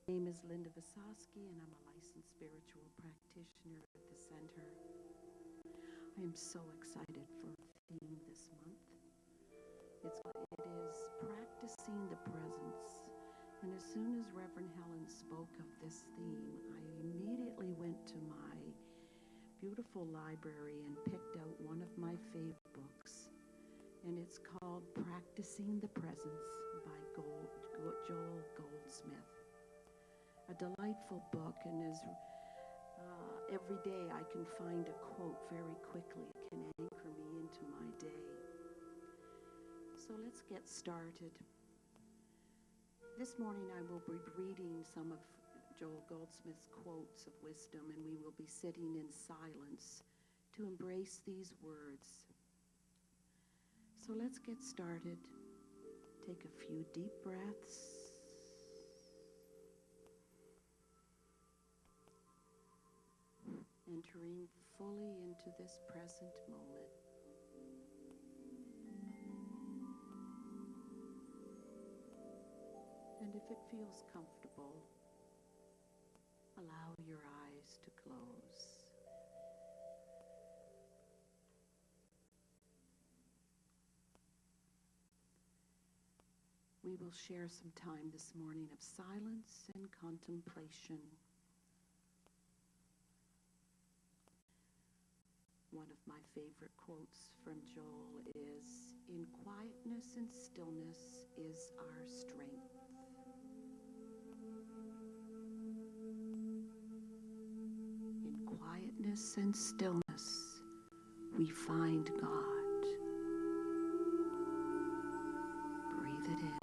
name is Linda Visosky, and I'm a licensed spiritual practitioner at the center. I am so excited for the theme this month. It is practicing the presence. And as soon as Reverend Helen spoke of this theme, I immediately went to my beautiful library and picked out one of my favorite books. And it's called Practicing the Presence by Joel Goldsmith. A delightful book, and as every day I can find a quote very quickly. It can anchor me into my day. So let's get started. This morning I will be reading some of Joel Goldsmith's quotes of wisdom, and we will be sitting in silence to embrace these words. So let's get started. Take a few deep breaths. Entering fully into this present moment. And if it feels comfortable, allow your eyes to close. We will share some time this morning of silence and contemplation. One of my favorite quotes from Joel is, "In quietness and stillness is our strength." In quietness and stillness, we find God. Breathe it in.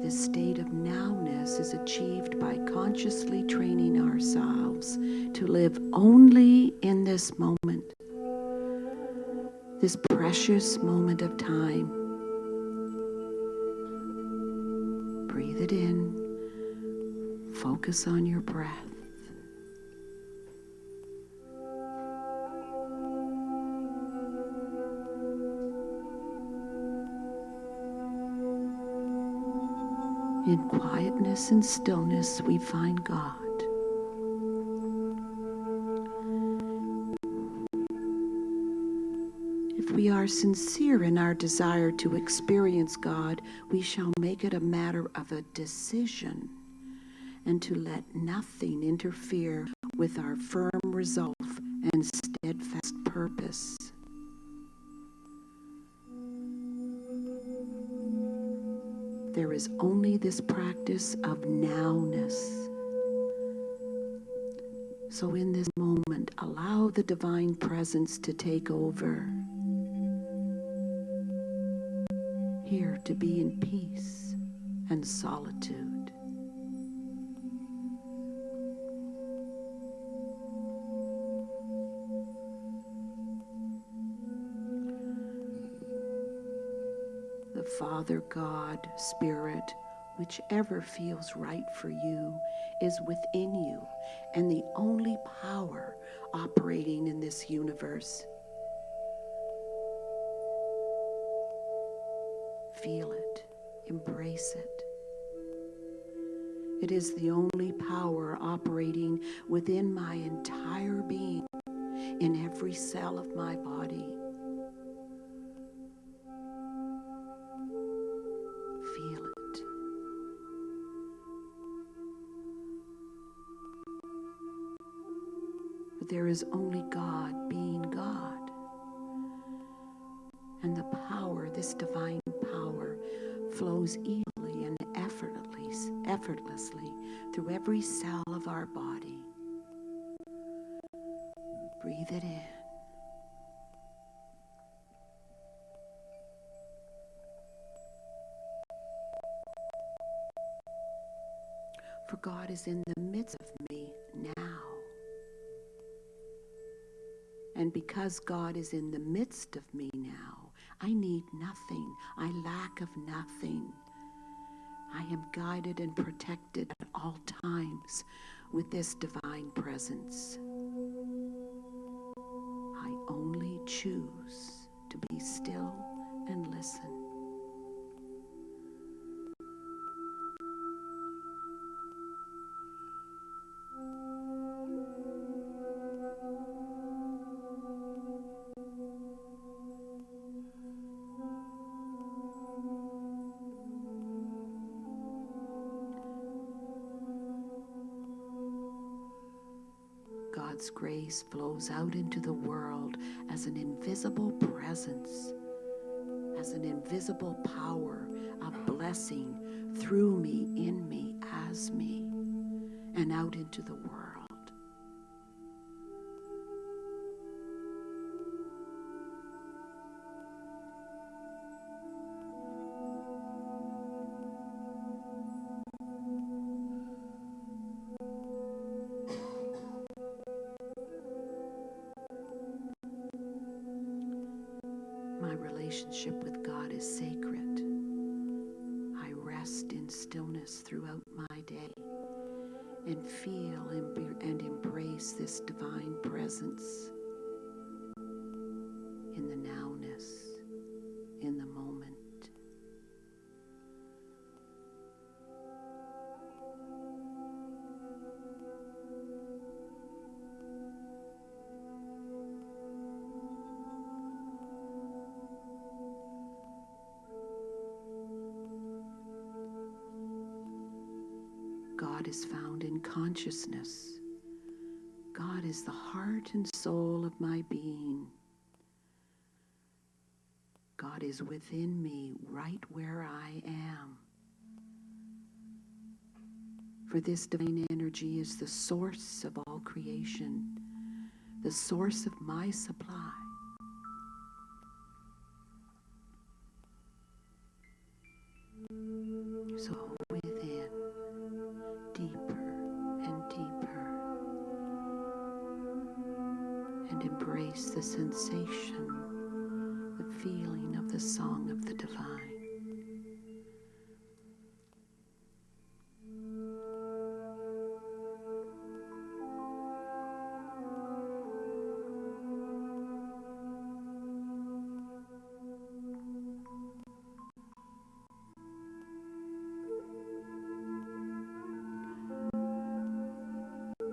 This state of nowness is achieved by consciously training ourselves to live only in this moment, this precious moment of time. Breathe it in. Focus on your breath. In quietness and stillness, we find God. If we are sincere in our desire to experience God, we shall make it a matter of a decision and to let nothing interfere with our firm resolve and steadfast purpose. There is only this practice of nowness. So in this moment, allow the divine presence to take over. Here to be in peace and solitude. The Father, God, Spirit, whichever feels right for you, is within you and the only power operating in this universe. Feel it, embrace it. It is the only power operating within my entire being, in every cell of my body. Feel it. But there is only God being God. And the power, this divine power, flows easily and effortlessly through every cell of our body. Breathe it in. For God is in the midst of me now. And because God is in the midst of me now, I need nothing. I lack of nothing. I am guided and protected at all times with this divine presence. I only choose to be still and listen. God's grace flows out into the world as an invisible presence, as an invisible power of blessing through me, in me, as me, and out into the world. My relationship with God is sacred. I rest in stillness throughout my day and feel and embrace this divine presence in the nowness, in the moment. God is found in consciousness. God is the heart and soul of my being. God is within me, right where I am. For this divine energy is the source of all creation, the source of my supply. So within, deeper and deeper, and embrace the sensation, the feeling of the song of the divine.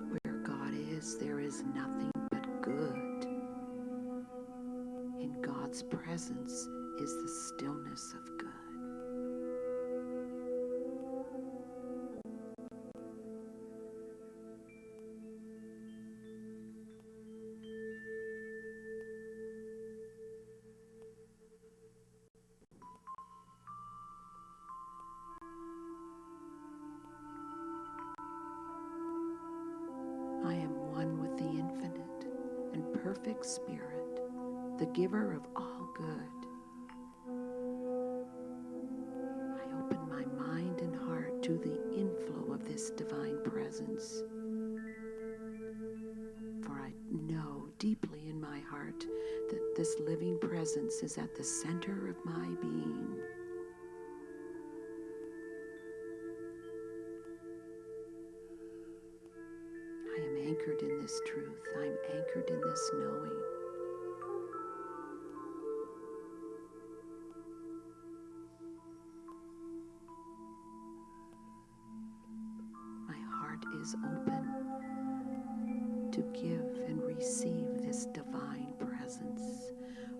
Where God is, there is nothing but good. In God's presence is the stillness of good. I am one with the infinite and perfect Spirit, the giver of all good. I open my mind and heart to the inflow of this divine presence. For I know deeply in my heart that this living presence is at the center of my being. I am anchored in this truth. I'm anchored in this knowing. My heart is open to give and receive this divine presence,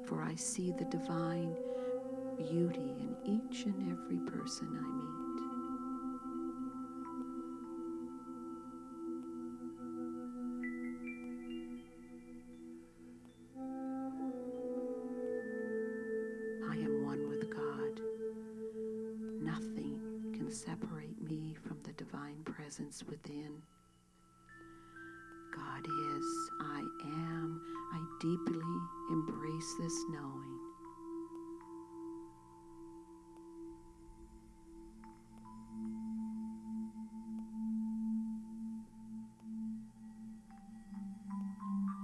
for I see the divine beauty in each and every person I meet. I am one with God. Nothing can separate me from the divine presence within. God is, I am, I deeply embrace this knowing.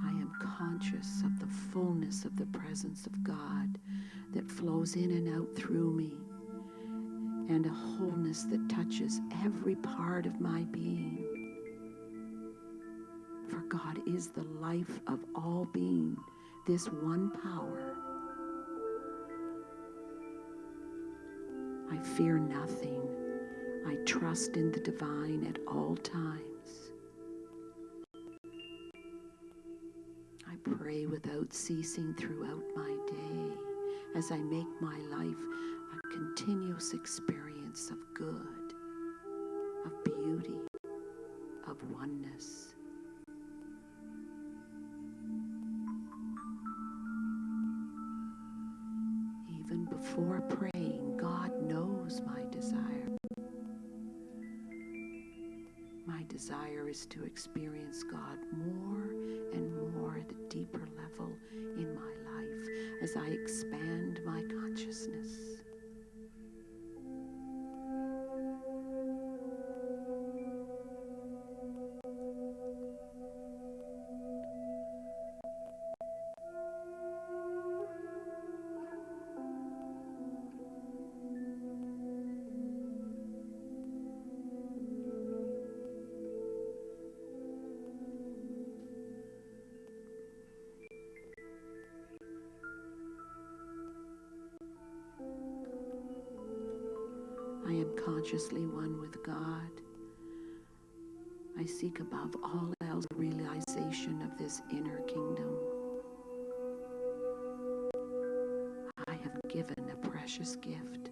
I am conscious of the fullness of the presence of God that flows in and out through me, and a wholeness that touches every part of my being. For God is the life of all being, this one power. I fear nothing. I trust in the divine at all times. I pray without ceasing throughout my day as I make my life a continuous experience of good, of beauty, of oneness. Even before praying, God knows my desire. My desire is to experience God more and more at a deeper level in my life as I expand my consciousness. I am consciously one with God. I seek above all else the realization of this inner kingdom. I have given a precious gift,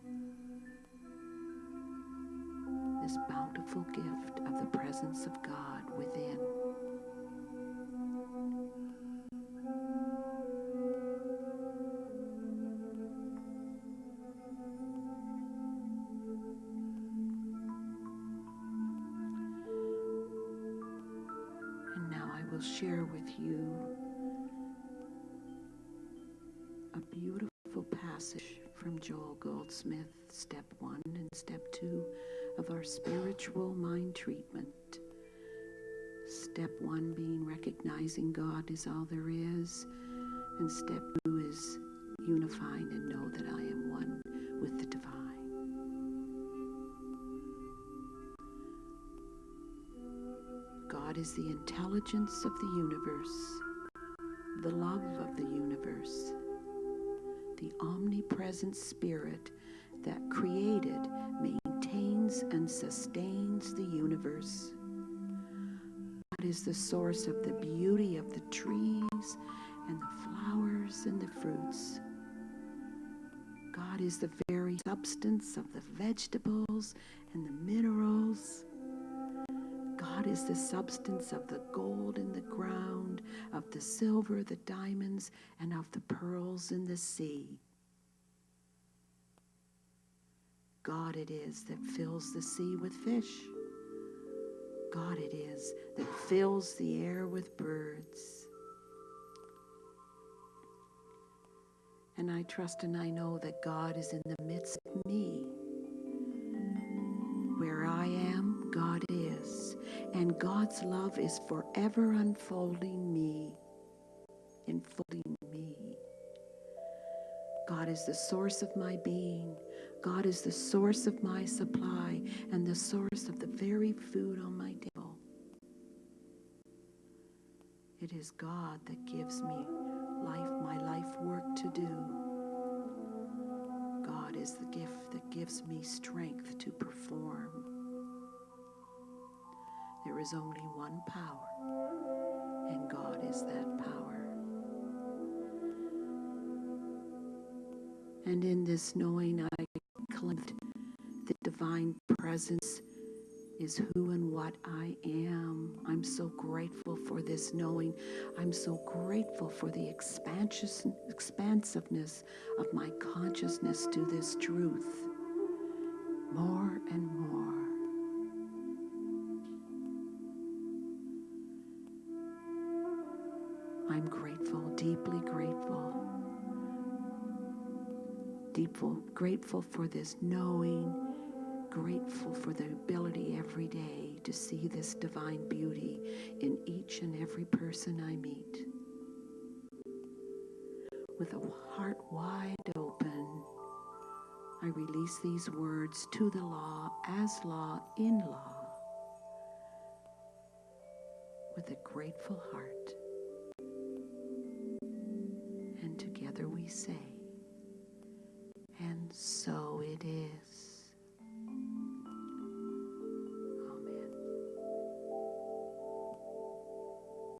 this bountiful gift of the presence of God within. And now I will share with you a beautiful passage from Joel Goldsmith, Step 1 and Step 2 of our spiritual mind treatment. Step 1 being recognizing God is all there is, and Step 2 is unifying and know that I am one with the divine. God is the intelligence of the universe, the love of the universe, the omnipresent spirit that created, maintains, and sustains the universe. God is the source of the beauty of the trees and the flowers and the fruits. God is the very substance of the vegetables and the minerals. God is the substance of the gold in the ground, of the silver, the diamonds, and of the pearls in the sea. God it is that fills the sea with fish. God it is that fills the air with birds. And I trust and I know that God is in the midst of me. Where I am, God is. And God's love is forever unfolding me, enfolding me. God is the source of my being. God is the source of my supply and the source of the very food on my table. It is God that gives me my life work to do. God is the gift that gives me strength to perform. There is only one power, and God is that power. And in this knowing, I claim the divine presence is who and what I am. I'm so grateful for this knowing. I'm so grateful for the expansiveness of my consciousness to this truth. More and more. I'm grateful, deeply grateful. Grateful for this knowing, grateful for the ability every day to see this divine beauty in each and every person I meet. With a heart wide open, I release these words to the law, as law, in law. with a grateful heart. And together we say, and so it is.